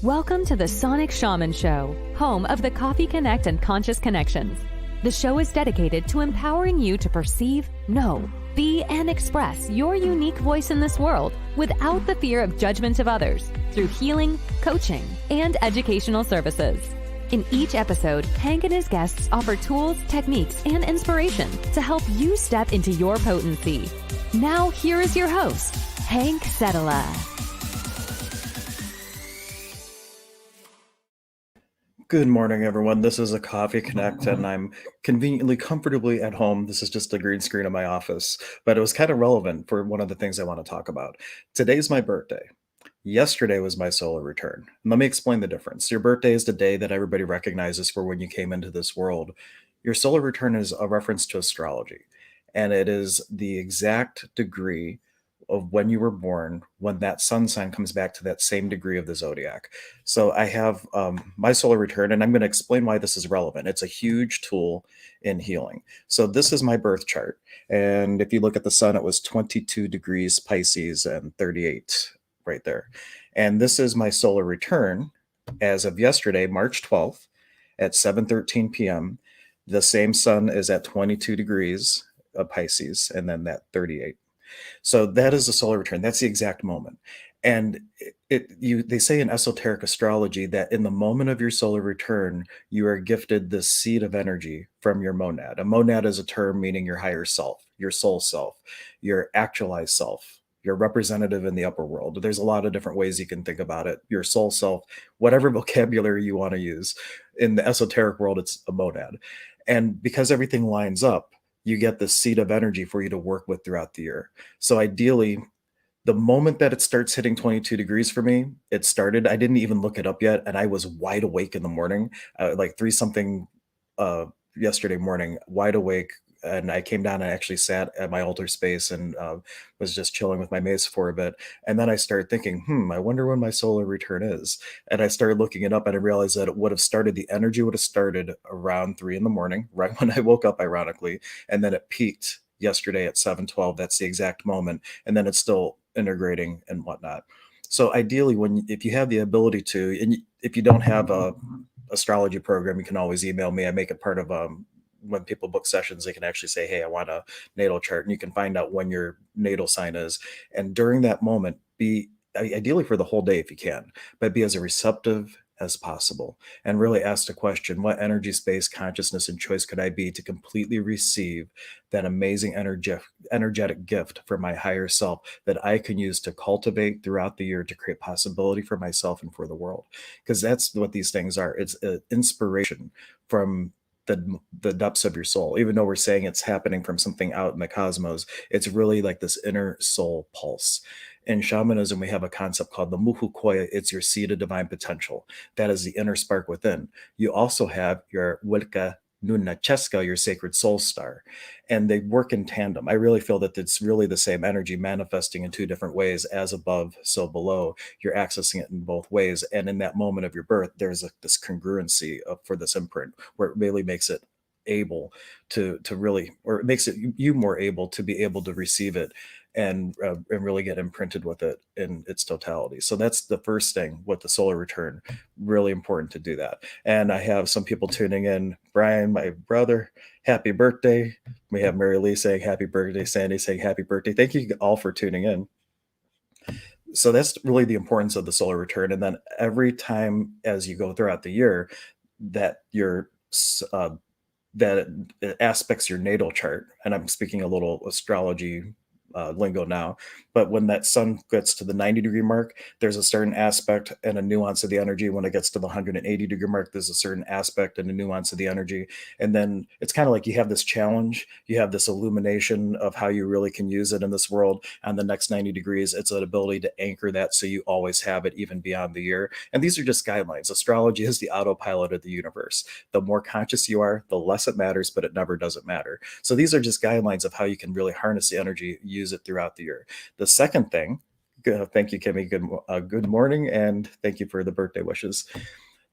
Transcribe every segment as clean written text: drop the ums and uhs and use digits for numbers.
Welcome to the Sonic Shaman Show, home of the Coffee Connect and Conscious Connections. The show is dedicated to empowering you to perceive, know, be, and express your unique voice in this world without the fear of judgment of others through healing, coaching, and educational services. In each episode, Hank and his guests offer tools, techniques, and inspiration to help you step into your potency. Now, here is your host, Hank Settela. Good morning, everyone. This is a Coffee Connect, and I'm conveniently, comfortably at home. This is just a green screen in my office, but it was kind of relevant for one of the things I want to talk about. Today's my birthday. Yesterday was my solar return. And let me explain the difference. Your birthday is the day that everybody recognizes for when you came into this world. Your solar return is a reference to astrology, and it is the exact degree of when you were born, when that sun sign comes back to that same degree of the zodiac. So I have my solar return, and I'm going to explain why this is relevant. It's a huge tool in healing. So this is my birth chart. And if you look at the sun, it was 22 degrees Pisces and 38 right there. And this is my solar return as of yesterday, March 12th at 7:13 p.m. The same sun is at 22 degrees of Pisces and then that 38. So that is the solar return. That's the exact moment. And they say in esoteric astrology that in the moment of your solar return, you are gifted the seed of energy from your monad. A monad is a term meaning your higher self, your soul self, your actualized self, your representative in the upper world. There's a lot of different ways you can think about it. Your soul self, whatever vocabulary you want to use. In the esoteric world, it's a monad. And because everything lines up, you get the seed of energy for you to work with throughout the year. So ideally, the moment that it starts hitting 22 degrees for me, it started. I didn't even look it up yet, and I was wide awake in the morning, like 3 something yesterday morning, wide awake. And I came down and actually sat at my altar space and was just chilling with my mace for a bit. And then I started thinking, I wonder when my solar return is. And I started looking it up, and I realized that it would have started, the energy would have started around 3 in the morning, right when I woke up, ironically. And then it peaked yesterday at 7:12. That's the exact moment. And then it's still integrating and whatnot. So ideally, if you have the ability to, and if you don't have a astrology program, you can always email me. I make it part of when people book sessions, they can actually say, hey, I want a natal chart, and you can find out when your natal sign is. And during that moment, be ideally for the whole day if you can, but be as receptive as possible and really ask the question, what energy, space, consciousness, and choice could I be to completely receive that amazing energetic gift from my higher self that I can use to cultivate throughout the year to create possibility for myself and for the world? Because that's what these things are. It's an inspiration from the depths of your soul. Even though we're saying it's happening from something out in the cosmos, it's really like this inner soul pulse. In shamanism, we have a concept called the muhu koya. It's your seed of divine potential. That is the inner spark within. You also have your wilka nuna cheska, your sacred soul star, and they work in tandem. I really feel that it's really the same energy manifesting in two different ways, as above, so below. You're accessing it in both ways. And in that moment of your birth, there's this congruency for this imprint where it really makes it able to really, or it makes it you more able to be able to receive it and really get imprinted with it in its totality. So that's the first thing with the solar return. Really important to do that. And I have some people tuning in. Brian, my brother, happy birthday. We have Mary Lee saying happy birthday, Sandy saying happy birthday. Thank you all for tuning in. So that's really the importance of the solar return. And then every time as you go throughout the year, that your that it aspects your natal chart, and I'm speaking a little astrology lingo now, but when that sun gets to the 90-degree mark, there's a certain aspect and a nuance of the energy. When it gets to the 180-degree mark, there's a certain aspect and a nuance of the energy. And then it's kind of like you have this challenge, you have this illumination of how you really can use it in this world. On the next 90 degrees, it's an ability to anchor that so you always have it even beyond the year. And these are just guidelines. Astrology is the autopilot of the universe. The more conscious you are, the less it matters, but it never doesn't matter. So these are just guidelines of how you can really harness the energy, use it throughout the year. The second thing, thank you, Kimmy. Good morning, and thank you for the birthday wishes.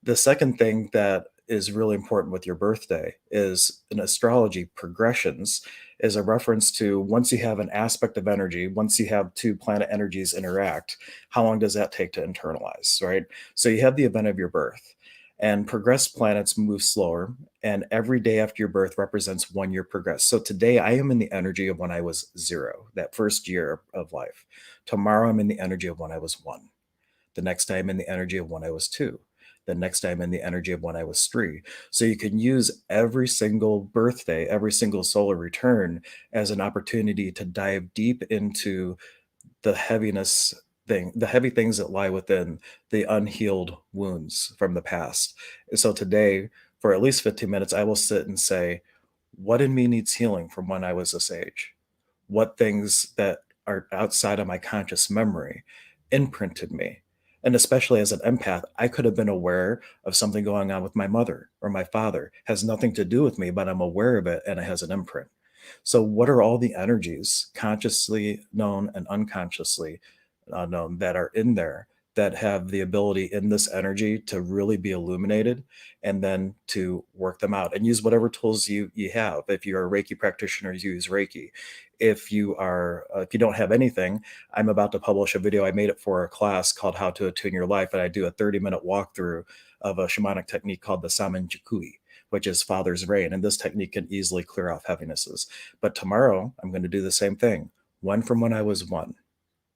The second thing that is really important with your birthday is in astrology, progressions is a reference to once you have an aspect of energy, once you have two planet energies interact, how long does that take to internalize, right? So you have the event of your birth, and progressed planets move slower, and every day after your birth represents 1 year progress. So today I am in the energy of when I was 0, that first year of life. Tomorrow I'm in the energy of when I was 1. The next day I'm in the energy of when I was 2. The next day I'm in the energy of when I was 3. So you can use every single birthday, every single solar return as an opportunity to dive deep into the heaviness thing, the heavy things that lie within the unhealed wounds from the past. So today, for at least 15 minutes, I will sit and say, what in me needs healing from when I was this age? What things that are outside of my conscious memory imprinted me? And especially as an empath, I could have been aware of something going on with my mother or my father. Has nothing to do with me, but I'm aware of it and it has an imprint. So, what are all the energies, consciously known and unconsciously known, that are in there that have the ability in this energy to really be illuminated and then to work them out and use whatever tools you have? If you're a Reiki practitioner, use Reiki. If you don't have anything, I'm about to publish a video. I made it for a class called How to Attune Your Life, and I do a 30-minute walkthrough of a shamanic technique called the Saman, which is Father's Rain. And this technique can easily clear off heavinesses. But tomorrow, I'm going to do the same thing. One from when I was 1.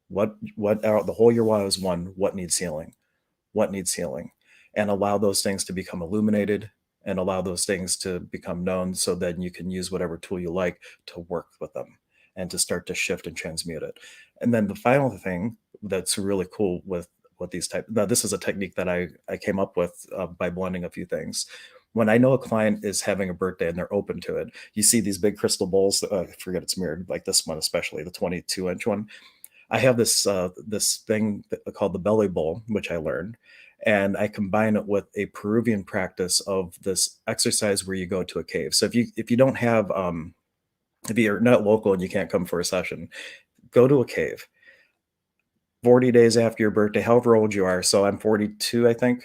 What the whole year while I was 1, what needs healing? What needs healing? And allow those things to become illuminated and allow those things to become known so then you can use whatever tool you like to work with them and to start to shift and transmute it. And then the final thing that's really cool with what these type now this is a technique that I came up with by blending a few things. When I know a client is having a birthday and they're open to it, you see these big crystal bowls. I forget it's mirrored, like this one, especially the 22-inch one. I have this thing called the belly bowl, which I learned, and I combine it with a Peruvian practice of this exercise where you go to a cave. So if you don't have if you're not local and you can't come for a session, go to a cave 40 days after your birthday, however old you are. So I'm 42, I think.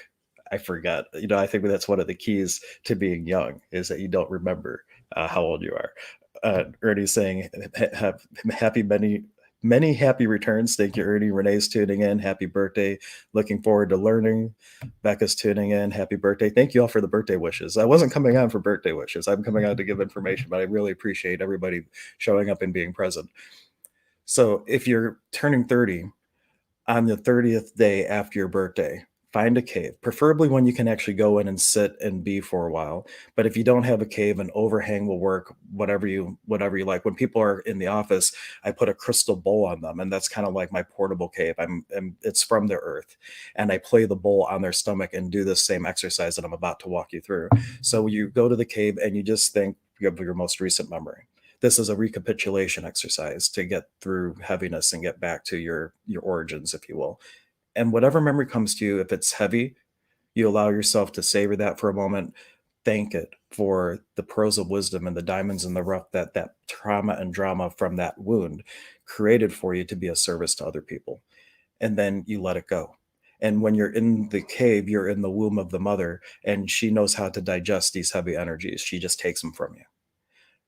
I forget. I think that's one of the keys to being young is that you don't remember how old you are. Ernie's saying, have happy many happy returns. Thank you, Ernie. Renee's tuning in. Happy birthday. Looking forward to learning. Becca's tuning in. Happy birthday. Thank you all for the birthday wishes. I wasn't coming on for birthday wishes. I'm coming on to give information, but I really appreciate everybody showing up and being present. So if you're turning 30, on the 30th day after your birthday, find a cave, preferably one you can actually go in and sit and be for a while. But if you don't have a cave, an overhang will work, whatever you like. When people are in the office, I put a crystal bowl on them, and that's kind of like my portable cave. It's from the earth, and I play the bowl on their stomach and do this same exercise that I'm about to walk you through. So you go to the cave and you just think of your most recent memory. This is a recapitulation exercise to get through heaviness and get back to your origins, if you will. And whatever memory comes to you, if it's heavy, you allow yourself to savor that for a moment. Thank it for the pearls of wisdom and the diamonds in the rough that trauma and drama from that wound created for you to be a service to other people. And then you let it go. And when you're in the cave, you're in the womb of the mother, and she knows how to digest these heavy energies. She just takes them from you,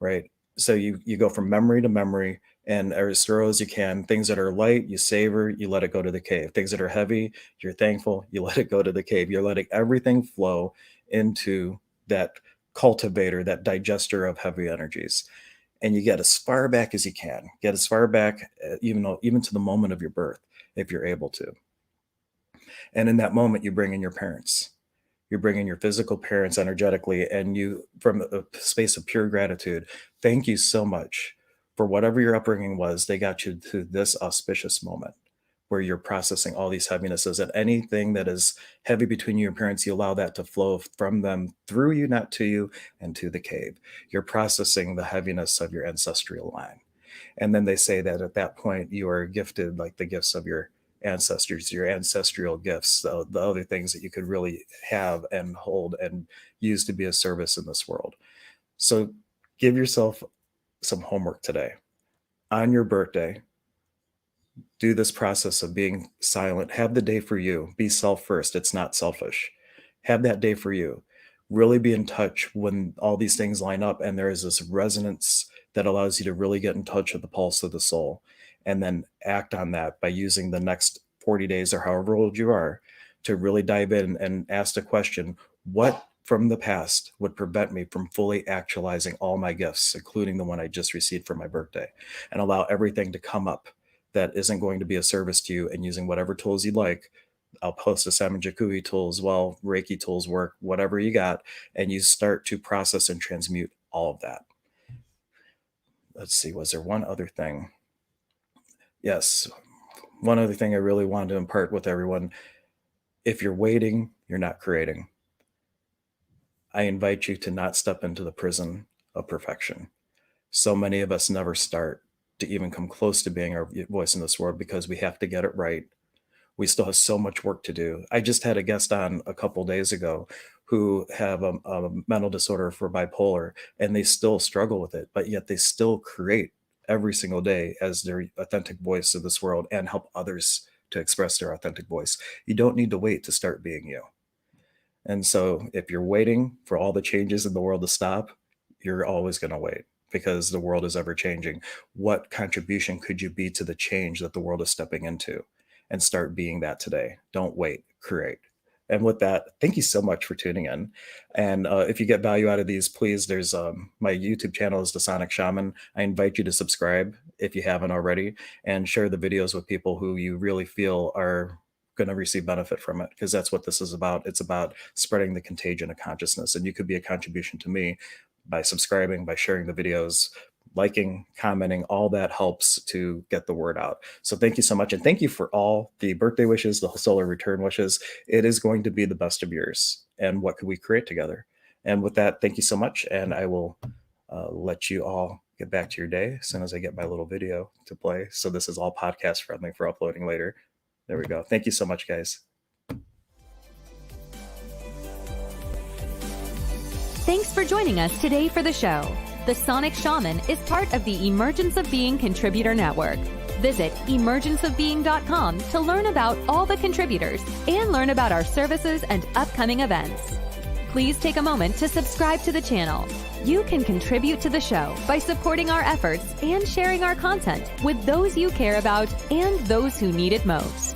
right? So you go from memory to memory, and as thorough as you can. Things that are light, you savor, you let it go to the cave. Things that are heavy, you're thankful, you let it go to the cave. You're letting everything flow into that cultivator, that digester of heavy energies. And you get as far back as you can. Get as far back, even to the moment of your birth, if you're able to. And in that moment, you bring in your parents. You're bringing your physical parents energetically, and you, from a space of pure gratitude, thank you so much for whatever your upbringing was. They got you to this auspicious moment where you're processing all these heavinesses, and anything that is heavy between you and parents, you allow that to flow from them through you, not to you, and to the cave. You're processing the heaviness of your ancestral line. And then they say that at that point, you are gifted like the gifts of your ancestors, your ancestral gifts, the other things that you could really have and hold and use to be a service in this world. So give yourself some homework today. On your birthday, do this process of being silent. Have the day for you. Be self first. It's not selfish. Have that day for you. Really be in touch when all these things line up and there is this resonance that allows you to really get in touch with the pulse of the soul, and then act on that by using the next 40 days or however old you are to really dive in and ask the question, what from the past would prevent me from fully actualizing all my gifts, including the one I just received for my birthday, and allow everything to come up that isn't going to be a service to you, and using whatever tools you'd like. I'll post a Salmon Jakugi tool as well, Reiki tools work, whatever you got, and you start to process and transmute all of that. Let's see, was there one other thing? Yes, one other thing I really wanted to impart with everyone. If you're waiting, you're not creating. I invite you to not step into the prison of perfection. So many of us never start to even come close to being our voice in this world because we have to get it right. We still have so much work to do. I just had a guest on a couple days ago who have a mental disorder for bipolar, and they still struggle with it, but yet they still create every single day as their authentic voice of this world and help others to express their authentic voice. You don't need to wait to start being you. And so if you're waiting for all the changes in the world to stop, you're always going to wait because the world is ever changing. What contribution could you be to the change that the world is stepping into? And start being that today. Don't wait, create. And with that, thank you so much for tuning in. And if you get value out of these, please, there's my YouTube channel is the Sonic Shaman. I invite you to subscribe if you haven't already, and share the videos with people who you really feel are going to receive benefit from it, because that's what this is about. It's about spreading the contagion of consciousness. And you could be a contribution to me by subscribing, by sharing the videos, liking, commenting. All that helps to get the word out. So thank you so much. And thank you for all the birthday wishes, the solar return wishes. It is going to be the best of years. And what could we create together? And with that, thank you so much. And I will let you all get back to your day as soon as I get my little video to play. So this is all podcast friendly for uploading later. There we go. Thank you so much, guys. Thanks for joining us today for the show. The Sonic Shaman is part of the Emergence of Being Contributor Network. Visit emergenceofbeing.com to learn about all the contributors and learn about our services and upcoming events. Please take a moment to subscribe to the channel. You can contribute to the show by supporting our efforts and sharing our content with those you care about and those who need it most.